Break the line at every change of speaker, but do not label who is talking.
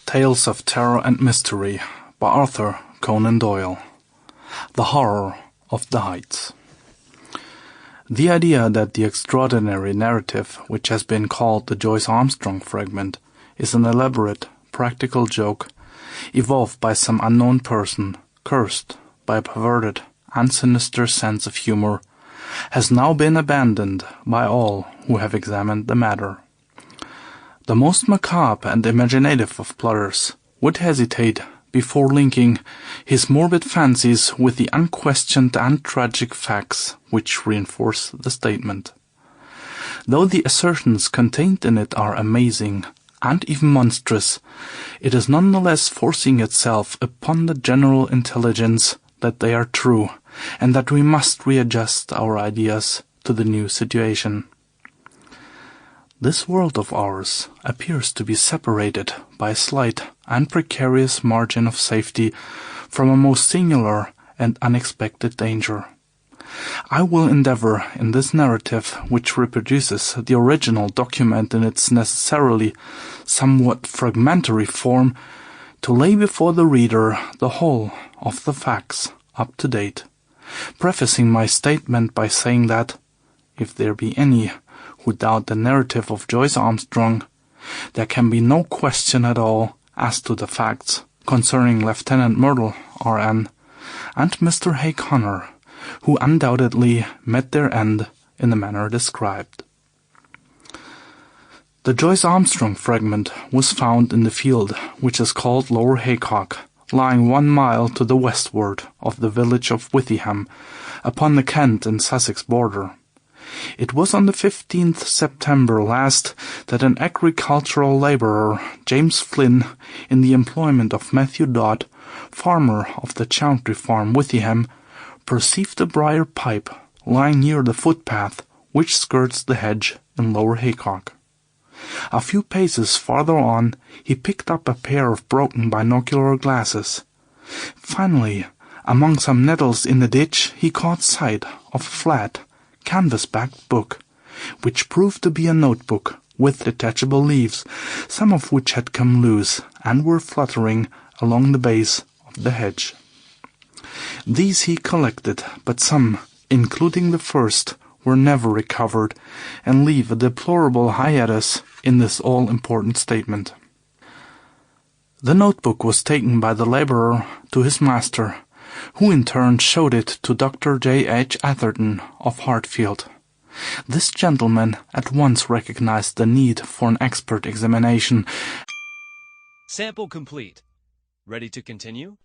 Tales of Terror and Mystery by Arthur Conan Doyle. The Horror of the Heights. The idea that the extraordinary narrative, which has been called the Joyce Armstrong fragment, is an elaborate, practical joke, evolved by some unknown person, cursed by a perverted and sinister sense of humor, has now been abandoned by all who have examined the matter. The most macabre and imaginative of plotters would hesitate before linking his morbid fancies with the unquestioned and tragic facts which reinforce the statement. Though the assertions contained in it are amazing and even monstrous, it is nonetheless forcing itself upon the general intelligence that they are true, and that we must readjust our ideas to the new situation. This world of ours appears to be separated by a slight and precarious margin of safety from a most singular and unexpected danger. I will endeavor in this narrative, which reproduces the original document in its necessarily somewhat fragmentary form, to lay before the reader the whole of the facts up to date, prefacing my statement by saying that, if there be any who doubt the narrative of Joyce Armstrong, there can be no question at all as to the facts concerning Lieutenant Myrtle, R.N., and Mr. Hay Connor, who undoubtedly met their end in the manner described. The Joyce Armstrong fragment was found in the field which is called Lower Haycock, lying 1 mile to the westward of the village of Withyham, upon the Kent and Sussex border. It was on the 15th September last that an agricultural labourer, James Flynn, in the employment of Matthew Dodd, farmer of the Chauntry Farm, Withyham, perceived a briar pipe lying near the footpath which skirts the hedge in Lower Haycock. A few paces farther on, he picked up a pair of broken binocular glasses. Finally, among some nettles in the ditch, he caught sight of a flat, canvas-backed book, which proved to be a notebook with detachable leaves, some of which had come loose and were fluttering along the base of the hedge. These he collected, but some, including the first, were never recovered, and leave a deplorable hiatus in this all-important statement. The notebook was taken by the labourer to his master, who in turn showed it to Dr. J. H. Atherton of Hartfield. This gentleman at once recognized the need for an expert examination.
Sample complete. Ready to continue?